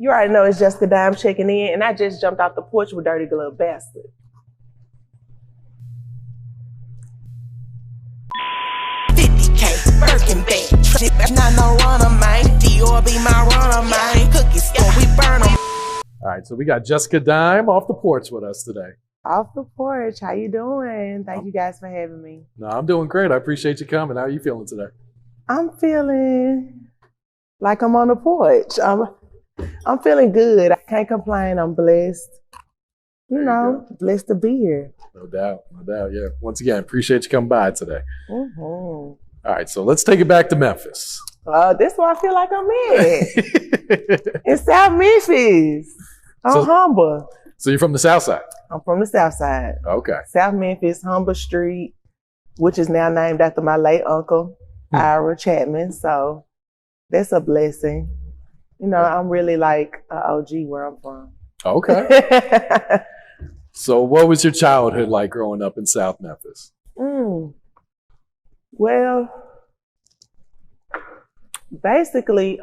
You already know it's Jessica Dime checking in, and I just jumped off the porch with Dirty Glove Bastard. Birkin bag. Not no runner, man. Dior be my runner, man. Cookie store, we burn them. All right, so we got Jessica Dime off the porch with us today. Off the porch, how you doing? Thank you guys for having me. No, I'm doing great. I appreciate you coming. How are you feeling today? I'm feeling like I'm on the porch. I'm feeling good. I can't complain. I'm blessed. You know, blessed to be here. No doubt, yeah. Once again, appreciate you coming by today. Mm-hmm. All right, so let's take it back to Memphis. This is where I feel like I'm at. In South Memphis. I'm humble. So you're from the South Side? I'm from the South Side. Okay. South Memphis, Humber Street, which is now named after my late uncle, Ira Chapman. So that's a blessing. You know, I'm really like an OG where I'm from. Okay. So what was your childhood like growing up in South Memphis? Well, basically,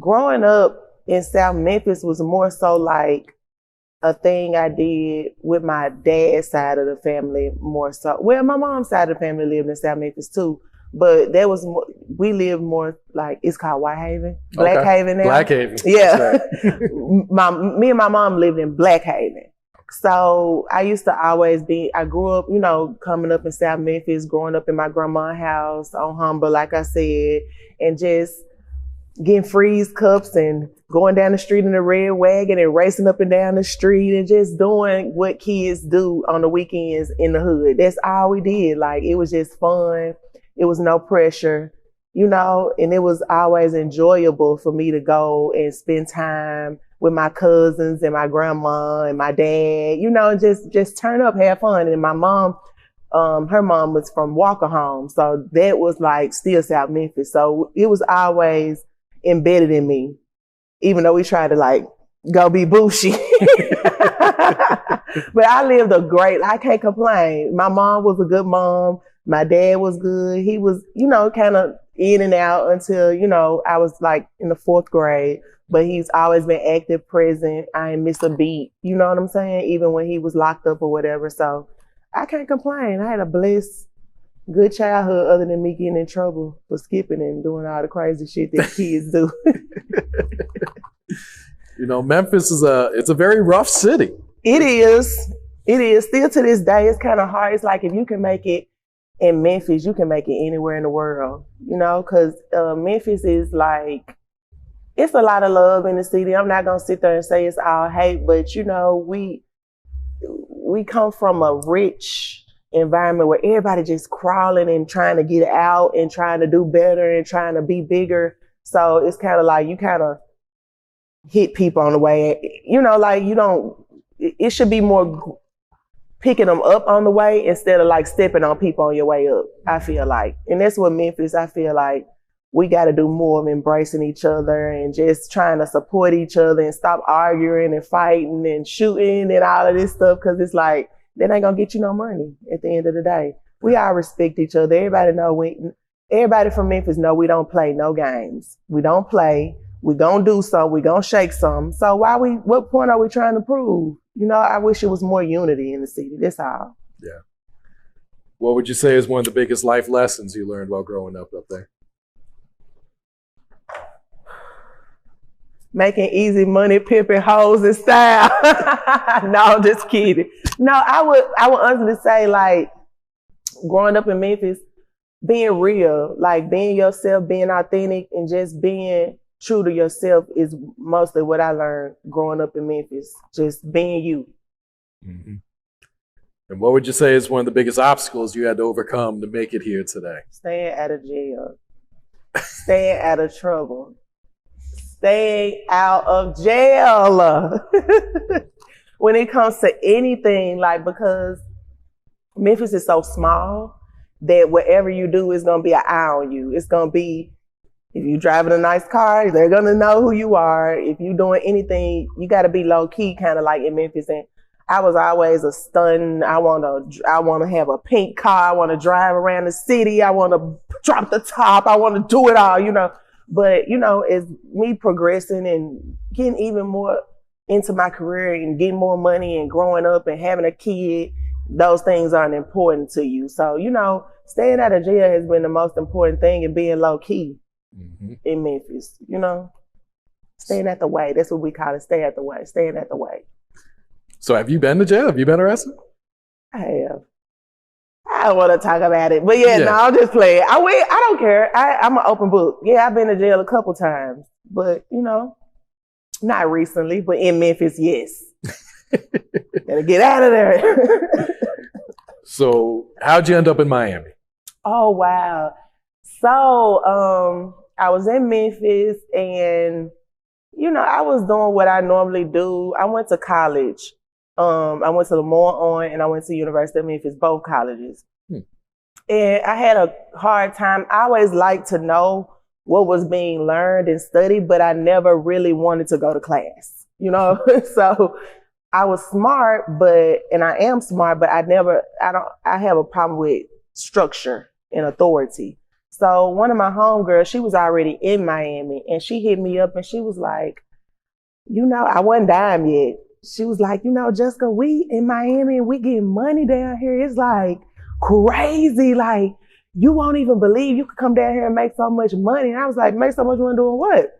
growing up in South Memphis was more so like a thing I did with my dad's side of the family more so. Well, my mom's side of the family lived in South Memphis too, but there was more, we lived more like, it's called White Haven, Black Haven now. Black Haven. Yeah. Right. Me and my mom lived in Black Haven. So I used to always I grew up, you know, coming up in South Memphis, growing up in my grandma's house on Humber, like I said, and just getting freeze cups and going down the street in a red wagon and racing up and down the street and just doing what kids do on the weekends in the hood. That's all we did. Like, it was just fun. It was no pressure, you know, and it was always enjoyable for me to go and spend time with my cousins and my grandma and my dad, you know, just turn up, have fun. And my mom, her mom was from Walker Home. So that was like still South Memphis. So it was always embedded in me, even though we tried to like go be bougie. But I lived I can't complain. My mom was a good mom. My dad was good. He was, you know, kind of in and out until, you know, I was like in the 4th grade. But he's always been active, present. I ain't miss a beat. You know what I'm saying? Even when he was locked up or whatever. So I can't complain. I had a blessed, good childhood other than me getting in trouble for skipping and doing all the crazy shit that kids do. You know, Memphis it's a very rough city. It is. It is. Still to this day, it's kind of hard. It's like if you can make it in Memphis, you can make it anywhere in the world. You know, because Memphis is like, it's a lot of love in the city. I'm not gonna sit there and say it's all hate, but you know, we come from a rich environment where everybody just crawling and trying to get out and trying to do better and trying to be bigger. So it's kind of like you kind of hit people on the way. You know, like it should be more picking them up on the way instead of like stepping on people on your way up, I feel like. And that's what Memphis, I feel like, we got to do more of embracing each other and just trying to support each other and stop arguing and fighting and shooting and all of this stuff. Cause it's like, that ain't gonna get you no money at the end of the day. We all respect each other. Everybody from Memphis know we don't play no games. We don't play. We gonna do something. We gonna shake something. So what point are we trying to prove? You know, I wish it was more unity in the city. That's all. Yeah. What would you say is one of the biggest life lessons you learned while growing up there? Making easy money, pimping hoes in style. No, I'm just kidding. No, I would honestly say, like, growing up in Memphis, being real, like being yourself, being authentic, and just being true to yourself is mostly what I learned growing up in Memphis. Just being you. Mm-hmm. And what would you say is one of the biggest obstacles you had to overcome to make it here today? Staying out of jail. Staying out of trouble. Staying out of jail. When it comes to anything, like, because Memphis is so small that whatever you do is going to be an eye on you. It's going to be, if you're driving a nice car, they're going to know who you are. If you're doing anything, you got to be low key, kind of like in Memphis. And I was always a stunt. I want to have a pink car. I want to drive around the city. I want to drop the top. I want to do it all, you know. But, you know, as me progressing and getting even more into my career and getting more money and growing up and having a kid, those things aren't important to you. So, you know, staying out of jail has been the most important thing and being low key in Memphis, you know? Staying at the way. That's what we call it. Stay at the way. Staying at the way. So have you been to jail? Have you been arrested? I have. I don't want to talk about it. But no, I'm just playing. I don't care. I'm an open book. Yeah, I've been to jail a couple times. But, you know, not recently, but in Memphis, yes. Gotta get out of there. So how'd you end up in Miami? Oh, wow. So I was in Memphis and, you know, I was doing what I normally do. I went to college. I went to Lamar and I went to University of Memphis, both colleges. And I had a hard time. I always liked to know what was being learned and studied, but I never really wanted to go to class, you know? So I was smart, and I am smart, but I have a problem with structure and authority. So one of my homegirls, she was already in Miami and she hit me up and she was like, you know, I wasn't dime yet. She was like, you know, Jessica, we in Miami and we getting money down here. It's like crazy. Like, you won't even believe you could come down here and make so much money. And I was like, make so much money doing what?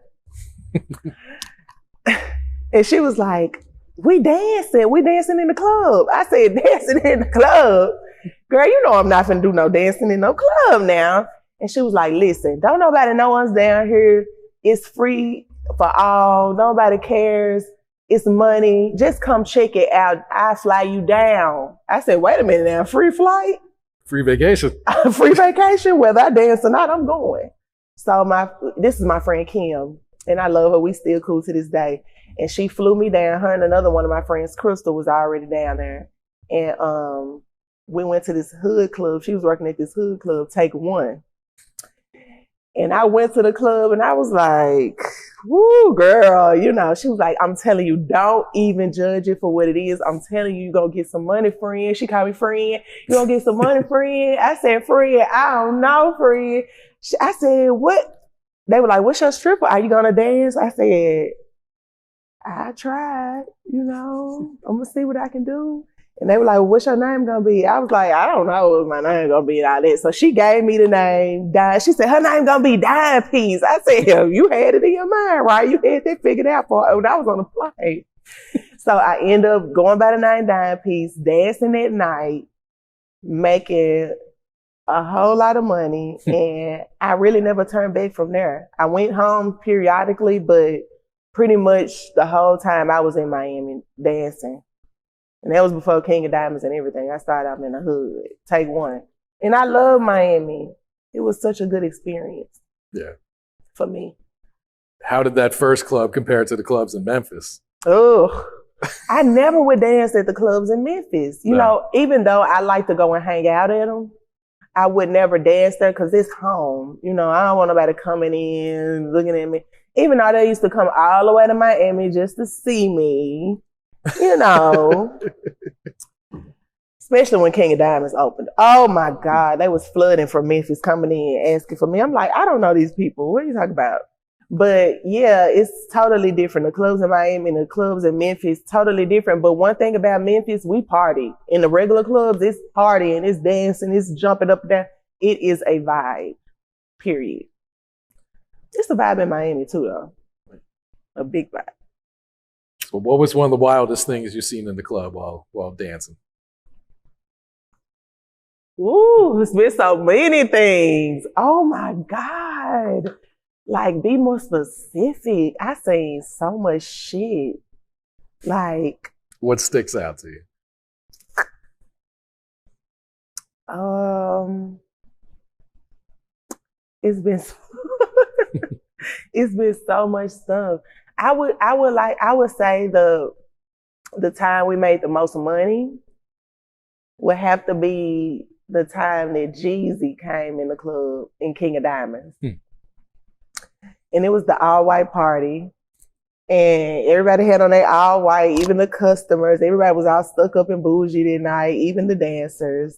And she was like, we dancing in the club. I said, dancing in the club? Girl, you know I'm not finna do no dancing in no club now. And she was like, listen, don't nobody know us down here. It's free for all. Nobody cares. It's money. Just come check it out. I fly you down. I said, wait a minute now, free flight? Free vacation. Free vacation, whether I dance or not, I'm going. So this is my friend Kim, and I love her. We still cool to this day. And she flew me down. Her and another one of my friends, Crystal, was already down there. And we went to this hood club. She was working at this hood club, Take One. And I went to the club and I was like, woo, girl, you know, she was like, I'm telling you, don't even judge it for what it is. I'm telling you, you're going to get some money, friend. She called me friend. You're going to get some money, friend. I said, friend, I don't know, friend. I said, what? They were like, what's your stripper? Are you going to dance? I said, I tried, you know, I'm going to see what I can do. And they were like, well, what's your name going to be? I was like, I don't know what my name going to be and all that. So she gave me the name, Dime. She said, her name going to be Dime Piece. I said, you had it in your mind, right? You had that figured out when I was on the plane. So I end up going by the name Dime Piece, dancing at night, making a whole lot of money. And I really never turned back from there. I went home periodically, but pretty much the whole time I was in Miami dancing. And that was before King of Diamonds and everything. I started out in the hood, Take One. And I love Miami. It was such a good experience. Yeah. For me. How did that first club compare to the clubs in Memphis? Oh, I never would dance at the clubs in Memphis. You know, even though I like to go and hang out at them, I would never dance there because it's home. You know, I don't want nobody coming in, looking at me. Even though they used to come all the way to Miami just to see me. You know, especially when King of Diamonds opened. Oh my God, they was flooding from Memphis coming in asking for me. I'm like, I don't know these people. What are you talking about? But yeah, it's totally different. The clubs in Miami and the clubs in Memphis, totally different. But one thing about Memphis, we party. In the regular clubs, it's partying, it's dancing, it's jumping up and down. It is a vibe, period. It's a vibe in Miami too, though. A big vibe. So what was one of the wildest things you've seen in the club while dancing? Ooh, it's been so many things. Oh my God. Like, be more specific. I seen so much shit. Like. What sticks out to you? It's been it's been so much stuff. I would say the time we made the most money would have to be the time that Jeezy came in the club in King of Diamonds. And it was the all-white party. And everybody had on their all-white, even the customers. Everybody was all stuck up and bougie that night, even the dancers.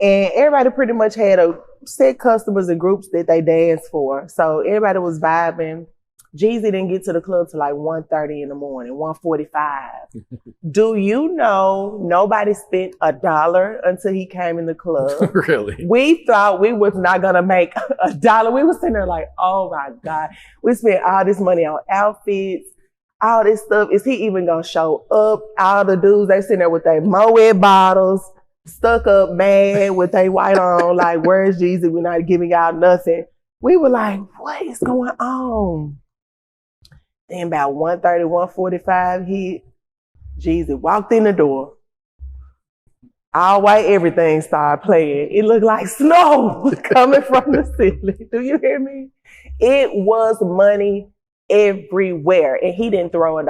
And everybody pretty much had a set customers and groups that they dance for. So everybody was vibing. Jeezy didn't get to the club till like 1:30 in the morning, 1:45. Do you know nobody spent $1 until he came in the club? Really? We thought we was not gonna make $1. We was sitting there like, oh my God. We spent all this money on outfits, all this stuff. Is he even gonna show up? All the dudes, they sitting there with their Moet bottles, stuck up, mad with their white on, like, where's Jeezy? We're not giving y'all nothing. We were like, what is going on? Then about 1:30, 1:45 hit, Jeezy walked in the door. All white everything started playing. It looked like snow coming from the ceiling. Do you hear me? It was money everywhere. And he didn't throw $1.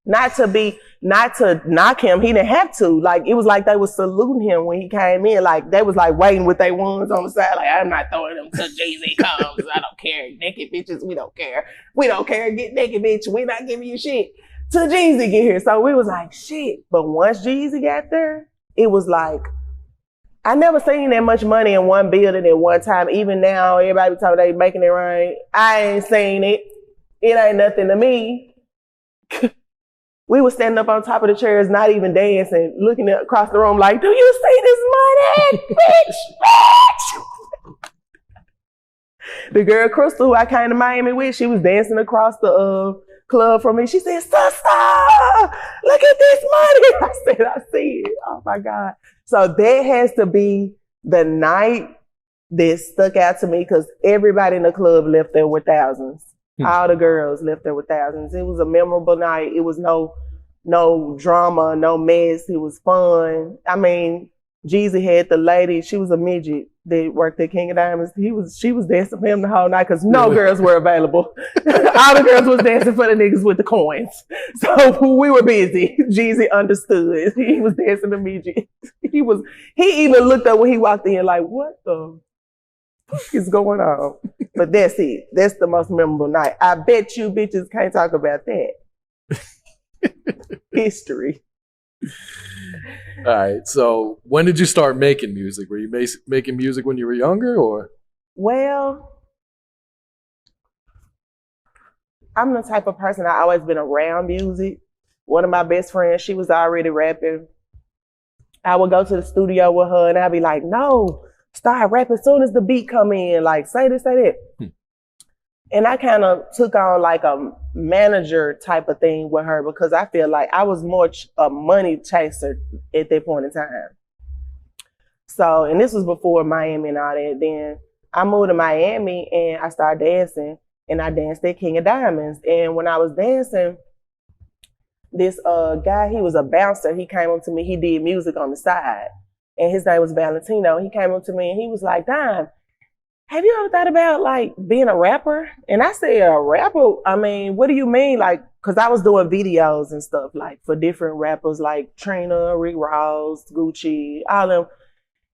Not to knock him. He didn't have to. Like, it was like they was saluting him when he came in. Like, they was like waiting with their wands on the side. Like, I'm not throwing them till Jeezy comes. I don't care. Naked bitches, we don't care. We don't care. Get naked, bitch. We not giving you shit till Jeezy get here. So we was like, shit. But once Jeezy got there, it was like, I never seen that much money in one building at one time. Even now, everybody talking they making it right. I ain't seen it. It ain't nothing to me. We were standing up on top of the chairs, not even dancing, looking across the room like, do you see this money, bitch? The girl, Crystal, who I came to Miami with, she was dancing across the club from me. She said, sister, look at this money. I said, I see it. Oh, my God. So that has to be the night that stuck out to me because everybody in the club left there with thousands. All the girls left there with thousands. It was a memorable night. It was no drama, no mess. It was fun. I mean, Jeezy had the lady, she was a midget that worked at King of Diamonds. She was dancing for him the whole night because no girls were available. All the girls was dancing for the niggas with the coins. So we were busy. Jeezy understood. He was dancing the midget. He even looked up when he walked in like, what the fuck is going on? But that's it. That's the most memorable night. I bet you bitches can't talk about that. History. All right. So when did you start making music? Were you making music when you were younger or? Well, I'm the type of person I always been around music. One of my best friends, she was already rapping. I would go to the studio with her and I'd be like, no, start rapping as soon as the beat come in. Like, say this, say that. And I kind of took on like a manager type of thing with her because I feel like I was more a money chaser at that point in time. So, and this was before Miami and all that. Then I moved to Miami and I started dancing and I danced at King of Diamonds. And when I was dancing, this guy, he was a bouncer. He came up to me. He did music on the side. And his name was Valentino. He came up to me and he was like, Dime, have you ever thought about like being a rapper? And I said, a rapper? I mean, what do you mean? Like, cause I was doing videos and stuff like for different rappers like Trina, Rick Ross, Gucci, all them.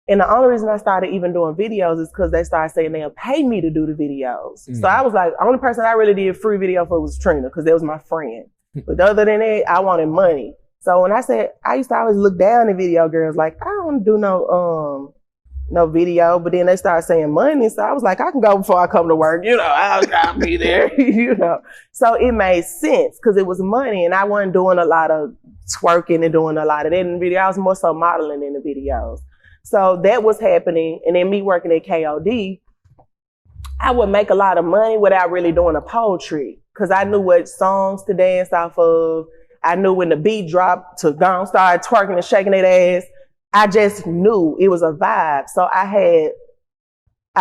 And the only reason I started even doing videos is because they started saying they'll pay me to do the videos. So I was like, the only person I really did free video for was Trina because that was my friend. But other than that, I wanted money. So when I said, I used to always look down at video girls like, I don't do no video, but then they started saying money. So I was like, I can go before I come to work. You know, I'll be there, you know. So it made sense because it was money and I wasn't doing a lot of twerking and doing a lot of that in the video. I was more so modeling in the videos. So that was happening. And then me working at KOD, I would make a lot of money without really doing a pole trick because I knew what songs to dance off of. I knew when the beat dropped to go and start twerking and shaking that ass. I just knew it was a vibe. So I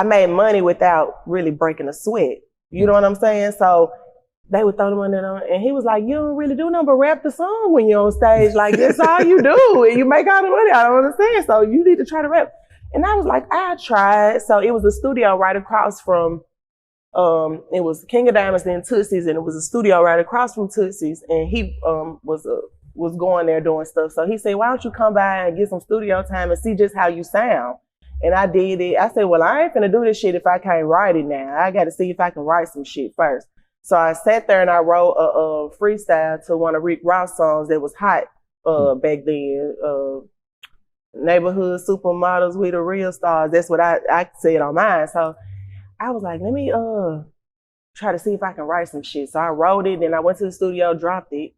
made money without really breaking a sweat. You know what I'm saying? So they would throw the money on, and he was like, you don't really do nothing but rap the song when you're on stage. Like, that's all you do, and you make all the money. I don't understand. So you need to try to rap. And I was like, I tried. So it was a studio right across from, it was King of Diamonds then Tootsie's, and it was a studio right across from Tootsie's, and he was going there doing stuff. So he said, why don't you come by and get some studio time and see just how you sound? And I did it. I said, well, I ain't finna do this shit if I can't write it now. I got to see if I can write some shit first. So I sat there and I wrote a freestyle to one of Rick Ross songs that was hot back then. neighborhood supermodels, we the real stars. That's what I said on mine. So I was like, let me try to see if I can write some shit. So I wrote it, then I went to the studio, dropped it,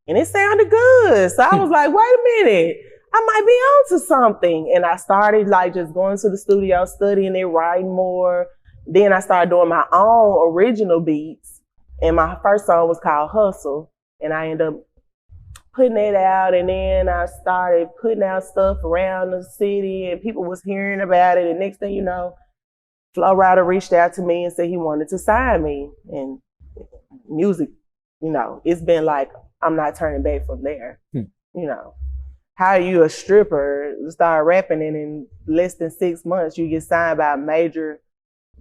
and it sounded good. So I was like, wait a minute, I might be onto something. And I started like just going to the studio, studying it, writing more. Then I started doing my own original beats. And my first song was called Hustle. And I ended up putting it out. And then I started putting out stuff around the city and people was hearing about it. And next thing you know, Flo Rida reached out to me and said he wanted to sign me. And music, you know, it's been like, I'm not turning back from there. You know, how are you a stripper, start rapping, and in less than 6 months, you get signed by a major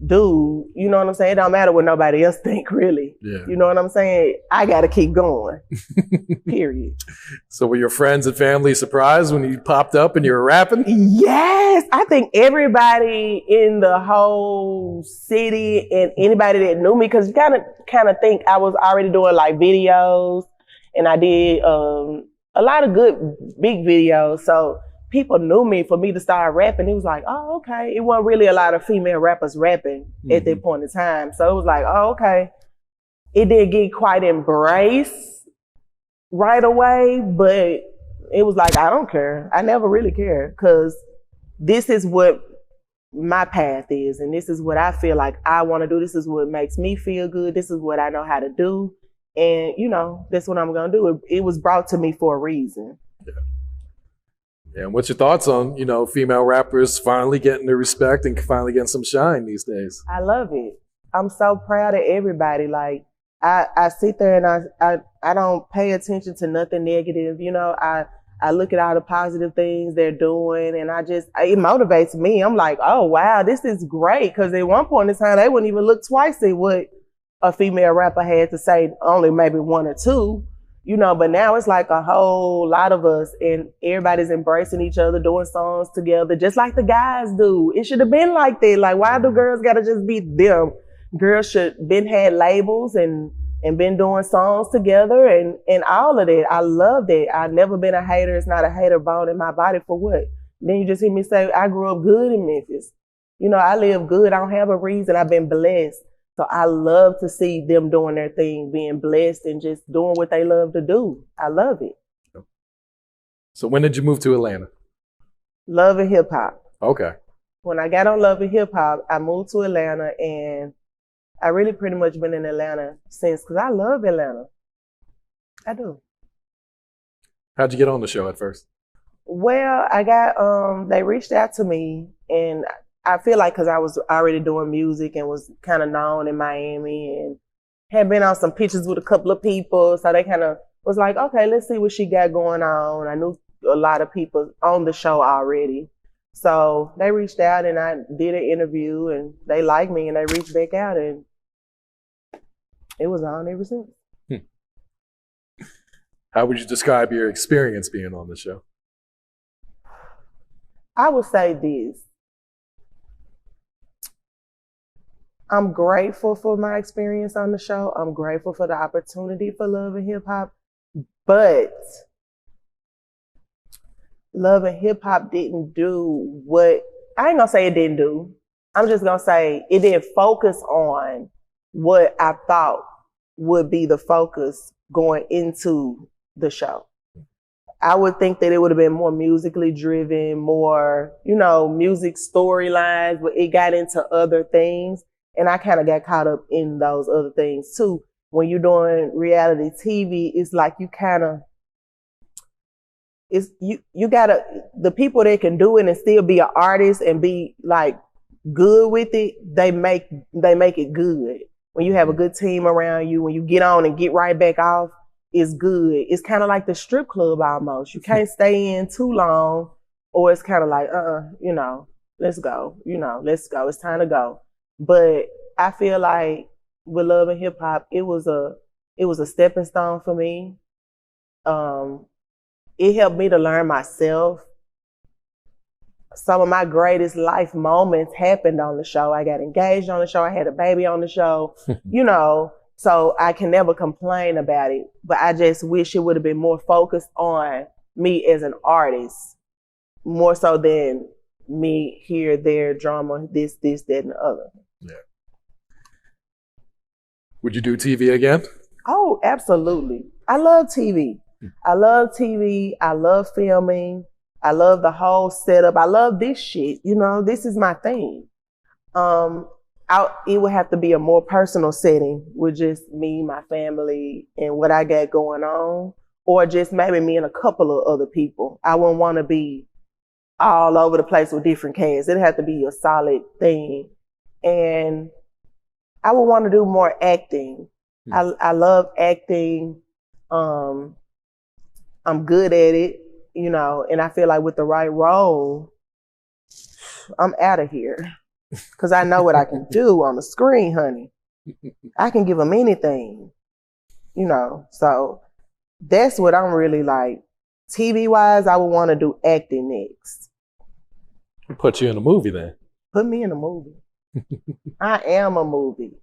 dude, you know what I'm saying? It don't matter what nobody else think, really. Yeah. You know what I'm saying? I got to keep going, period. So were your friends and family surprised when you popped up and you were rapping? Yes. I think everybody in the whole city and anybody that knew me, because you kind of think I was already doing like videos, and I did a lot of good big videos. So people knew me. For me to start rapping, it was like, oh, okay. It wasn't really a lot of female rappers rapping at that point in time. So it was like, oh, okay. It didn't get quite embraced right away, but it was like, I don't care. I never really care, because this is what my path is, and this is what I feel like I want to do. This is what makes me feel good. This is what I know how to do. And, you know, that's what I'm going to do. It was brought to me for a reason. Yeah. And what's your thoughts on, you know, female rappers finally getting the respect and finally getting some shine these days? I love it. I'm so proud of everybody. Like, I sit there and I don't pay attention to nothing negative. You know, I look at all the positive things they're doing, and it motivates me. I'm like, oh, wow, this is great. Because at one point in time, they wouldn't even look twice at what a female rapper had to say, only maybe one or two, you know, but now it's like a whole lot of us, and everybody's embracing each other, doing songs together, just like the guys do. It should have been like that. Like, why do girls gotta just be them? Girls should been had labels and been doing songs together and all of that. I love that. I've never been a hater. It's not a hater bone in my body. For what? Then you just hear me say, I grew up good in Memphis. You know, I live good. I don't have a reason. I've been blessed. So I love to see them doing their thing, being blessed and just doing what they love to do. I love it. So when did you move to Atlanta? Love and hip hop. Okay. When I got on Love and Hip Hop, I moved to Atlanta, and I really pretty much been in Atlanta since, because I love Atlanta. I do. How'd you get on the show at first? Well, they reached out to me, and I feel like because I was already doing music and was kind of known in Miami and had been on some pictures with a couple of people. So they kind of was like, okay, let's see what she got going on. I knew a lot of people on the show already. So they reached out, and I did an interview, and they liked me, and they reached back out, and it was on ever since. How would you describe your experience being on the show? I would say this. I'm grateful for my experience on the show. I'm grateful for the opportunity for Love and Hip Hop, but Love and Hip Hop didn't do what, I ain't gonna say it didn't do. I'm just gonna say it didn't focus on what I thought would be the focus going into the show. I would think that it would have been more musically driven, more, you know, music storylines, but it got into other things. And I kind of got caught up in those other things too. When you're doing reality TV, it's like you kind of, you gotta, the people that can do it and still be an artist and be like good with it, they make it good. When you have a good team around you, when you get on and get right back off, it's good. It's kind of like the strip club almost. You can't stay in too long, or it's kind of like, you know, let's go, let's go. It's time to go. But I feel like with Love and Hip Hop, it was a stepping stone for me. It helped me to learn myself. Some of my greatest life moments happened on the show. I got engaged on the show. I had a baby on the show, you know, so I can never complain about it. But I just wish it would have been more focused on me as an artist more so than me here, there, drama, this, that, and the other. Yeah. Would you do TV again? Oh, absolutely. I love TV. I love TV. I love filming. I love the whole setup. I love this shit. You know, this is my thing. It would have to be a more personal setting with just me, my family, and what I got going on, or just maybe me and a couple of other people. I wouldn't want to be all over the place with different casts. It'd have to be a solid thing. And I would want to do more acting. I love acting. I'm good at it, you know, and I feel like with the right role, I'm out of here. Because I know what I can do on the screen, honey. I can give them anything, you know. So that's what I'm really like. TV-wise, I would want to do acting next. We'll put you in a movie then. Put me in a movie. I am a movie.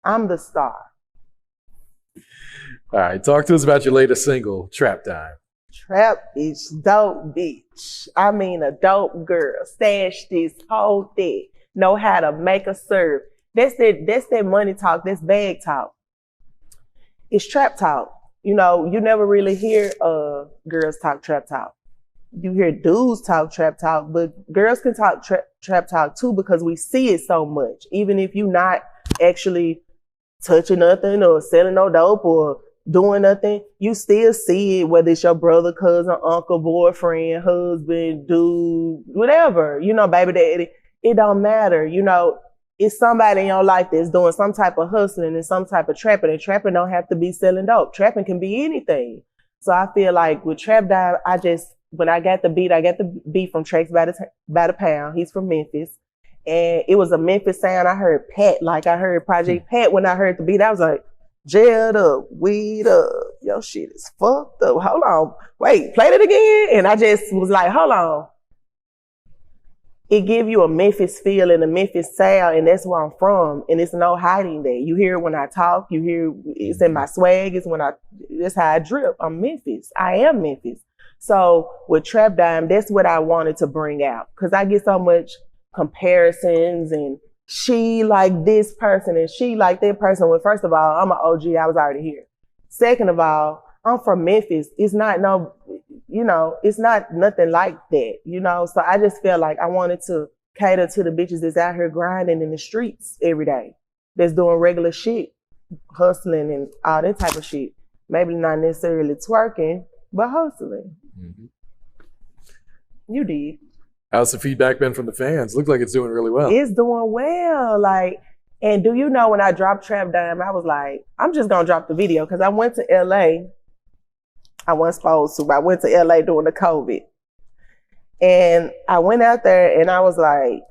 I'm the star. All right, talk to us about your latest single, Trap Time. Trap bitch, dope bitch. I mean a dope girl. Stash this, hold that. Know how to make a serve. That's that money talk. That's bag talk. It's trap talk. You know, you never really hear girls talk trap talk. You hear dudes talk trap talk, but girls can talk trap talk too because we see it so much. Even if you're not actually touching nothing or selling no dope or doing nothing, you still see it, whether it's your brother, cousin, uncle, boyfriend, husband, dude, whatever, you know, baby daddy. It don't matter. You know, it's somebody in your life that's doing some type of hustling and some type of trapping. And trapping don't have to be selling dope. Trapping can be anything. So I feel like with Trap Dime, when I got the beat from Tracks by the Pound. He's from Memphis. And it was a Memphis sound. I heard Pat, like I heard Project Pat when I heard the beat. I was like, jailed up, weed up. Your shit is fucked up. Hold on. Wait, play it again? And I just was like, hold on. It give you a Memphis feel and a Memphis sound, and that's where I'm from. And it's no hiding that. You hear it when I talk. You hear it's in my swag. That's how I drip. I'm Memphis. I am Memphis. So with Trap Dime, that's what I wanted to bring out. Cause I get so much comparisons and she like this person and she like that person. Well, first of all, I'm an OG. I was already here. Second of all, I'm from Memphis. It's not it's not nothing like that, you know? So I just felt like I wanted to cater to the bitches that's out here grinding in the streets every day, that's doing regular shit, hustling and all that type of shit. Maybe not necessarily twerking, but hustling. Mm-hmm. You did. How's the feedback been from the fans? Looks like it's doing really well. It's doing well. Like, and do you know when I dropped Trap Dime, I was like, I'm just gonna drop the video because I went to LA. I wasn't supposed to, but I went to LA during the COVID. And I went out there and I was like,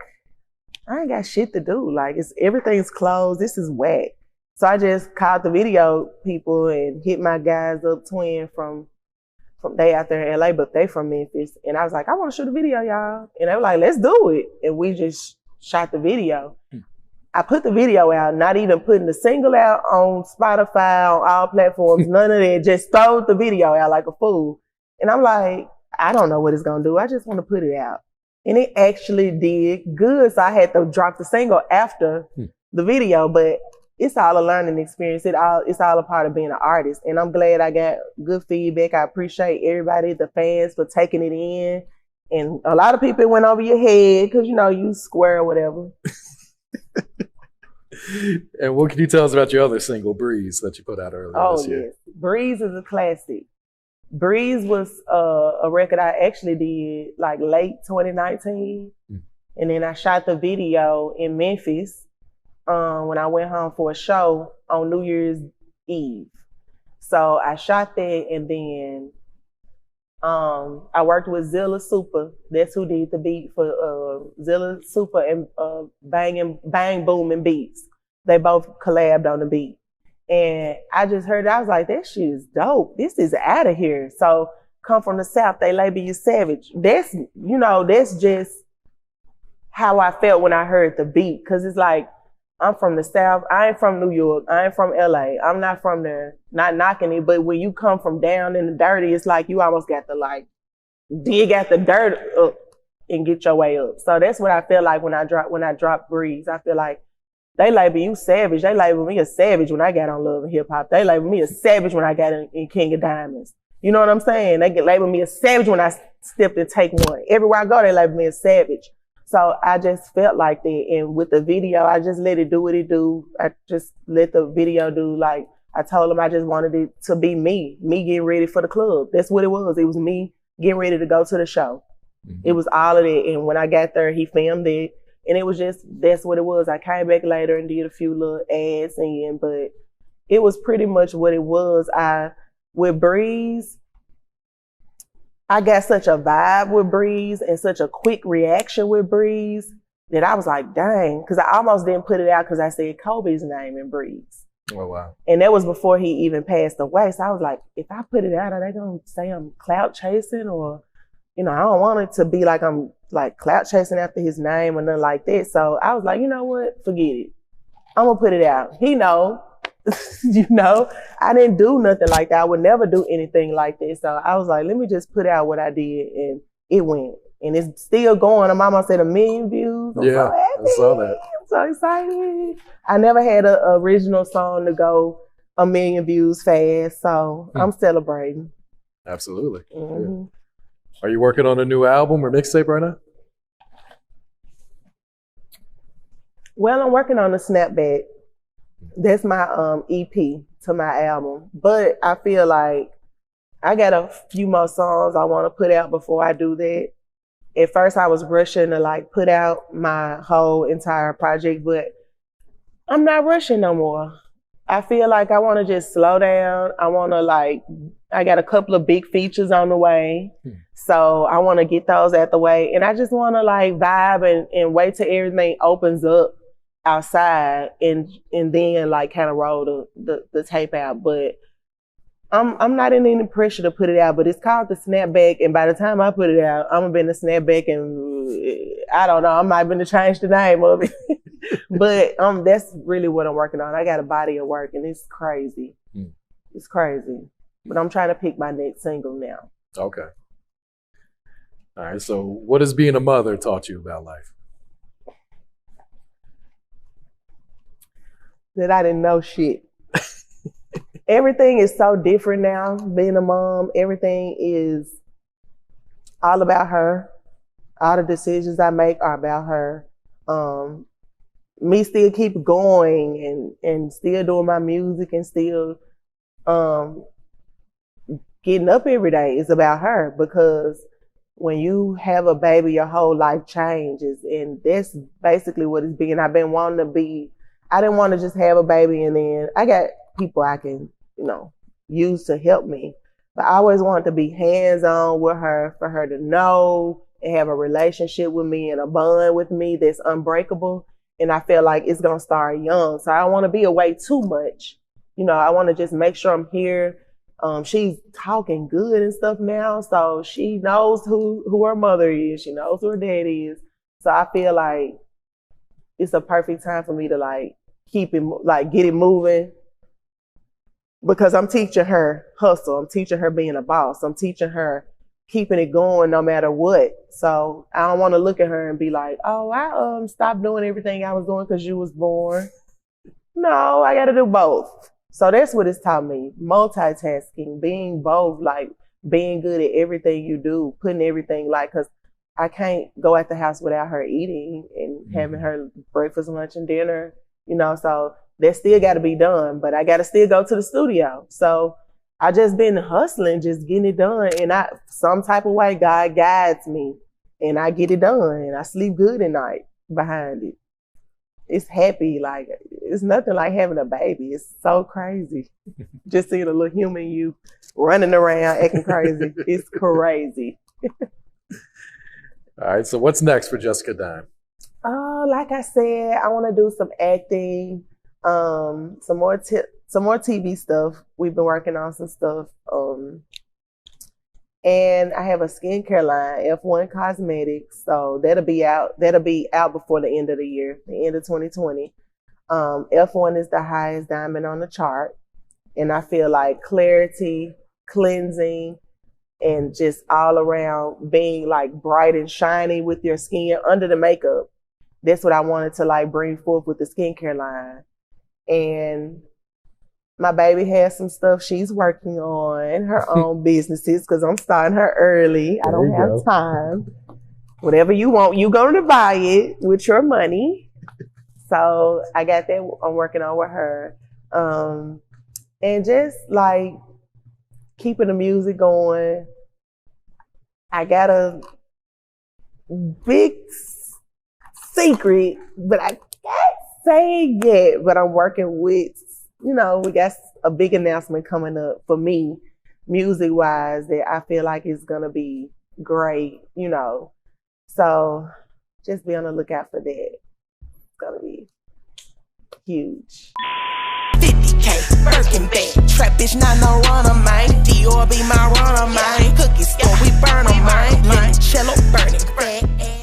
I ain't got shit to do. Like, everything's closed. This is whack. So I just called the video people and hit my guys up, twin from they out there in LA, but they from Memphis. And I was like, I want to shoot a video, y'all. And they were like, let's do it. And we just shot the video. I put the video out, not even putting the single out on Spotify, on all platforms, none of that. Just throw the video out like a fool. And I'm like, I don't know what it's going to do. I just want to put it out. And it actually did good. So I had to drop the single after the video, but it's all a learning experience. It's all a part of being an artist. And I'm glad I got good feedback. I appreciate everybody, the fans, for taking it in. And a lot of people went over your head because, you know, you square or whatever. And what can you tell us about your other single, Breeze, that you put out earlier this year? Yes. Breeze is a classic. Breeze was a record I actually did like late 2019. And then I shot the video in Memphis when I went home for a show on New Year's Eve. So I shot that, and then I worked with Zilla Super. That's who did the beat for Zilla Super and Bang Boom and Beats. They both collabed on the beat. And I just heard it. I was like, that shit is dope. This is out of here. So come from the South, they label you savage. That's just how I felt when I heard the beat. Cause it's like, I'm from the South. I ain't from New York. I ain't from LA. I'm not from there. Not knocking it, but when you come from down in the dirty, it's like you almost got to like dig out the dirt up and get your way up. So that's what I feel like when I drop Breeze. I feel like they label you savage. They label me a savage when I got on Love and Hip Hop. They label me a savage when I got in King of Diamonds. You know what I'm saying? They label me a savage when I stepped in Take One. Everywhere I go, they label me a savage. So I just felt like that. And with the video, I just let it do what it do. I just let the video do, like, I told him I just wanted it to be me getting ready for the club. That's what it was. It was me getting ready to go to the show. Mm-hmm. It was all of it. And when I got there, he filmed it. And it was just, that's what it was. I came back later and did a few little ads in, but it was pretty much what it was. With Breeze, I got such a vibe with Breeze and such a quick reaction with Breeze that I was like, dang, because I almost didn't put it out because I said Kobe's name in Breeze. Oh, wow. And that was before he even passed away. So I was like, if I put it out, are they going to say I'm clout chasing? Or, I don't want it to be like I'm like clout chasing after his name or nothing like that. So I was like, you know what? Forget it. I'm going to put it out. He know, I didn't do nothing like that. I would never do anything like that. So I was like, let me just put out what I did. And it went. And it's still going. I'm almost at 1 million views. I'm so happy. I saw that. I'm so excited. I never had an original song to go 1 million views fast. So I'm celebrating. Absolutely. Mm-hmm. Yeah. Are you working on a new album or mixtape right now? Well, I'm working on a Snapback. That's my EP to my album. But I feel like I got a few more songs I want to put out before I do that. At first, I was rushing to like put out my whole entire project, but I'm not rushing no more. I feel like I want to just slow down. I got a couple of big features on the way. So I want to get those out the way. And I just want to like vibe and wait till everything opens up outside and then like kind of roll the tape out. But I'm not in any pressure to put it out, but it's called the Snapback. And by the time I put it out, I'm gonna be in the Snapback and I don't know, I might be to change the name of it. But that's really what I'm working on. I got a body of work and it's crazy. It's crazy. But I'm trying to pick my next single now. Okay. All right. So what has being a mother taught you about life? That I didn't know shit. Everything is so different now. Being a mom, everything is all about her. All the decisions I make are about her. Me still keep going and still doing my music and still getting up every day is about her, because when you have a baby, your whole life changes. And that's basically what it's been. I've been wanting to be, I didn't want to just have a baby and then I got people I can, use to help me. But I always wanted to be hands-on with her, for her to know and have a relationship with me and a bond with me that's unbreakable. And I feel like it's going to start young. So I don't want to be away too much. I want to just make sure I'm here. She's talking good and stuff now. So she knows who her mother is. She knows who her dad is. So I feel like it's a perfect time for me to like keep it, like get it moving. Because I'm teaching her hustle. I'm teaching her being a boss. I'm teaching her keeping it going no matter what. So I don't want to look at her and be like, oh, I stopped doing everything I was doing because you was born. No, I got to do both. So that's what it's taught me. Multitasking, being both, like being good at everything you do, putting everything because I can't go at the house without her eating and having her breakfast, lunch, and dinner, so that still got to be done, but I got to still go to the studio. So I just been hustling, just getting it done. And some type of way, God guides me and I get it done and I sleep good at night behind it. It's happy. Like, it's nothing like having a baby. It's so crazy. Just seeing a little human you running around acting crazy. It's crazy. All right. So what's next for Jessica Dime? Like I said, I want to do some acting, some more TV stuff. We've been working on some stuff. And I have a skincare line, F1 Cosmetics. So that'll be out before the end of the year, the end of 2020. F1 is the highest diamond on the chart. And I feel like clarity, cleansing, and just all around being like bright and shiny with your skin under the makeup. That's what I wanted to like bring forth with the skincare line. And my baby has some stuff she's working on, her own businesses, because I'm starting her early. I don't have time. Whatever you want, you're going to buy it with your money. So I got that I'm working on with her. And just like keeping the music going. I got a big secret, but I can't say it yet. But I'm working with, we got a big announcement coming up for me, music wise, that I feel like is gonna be great, So just be on the lookout for that. It's gonna be huge. 50K, Birkin bag, trap bitch, not no runner, man. Dior be my runner, man. Cookie store, we burn 'em, man. Cello burning, fat ass.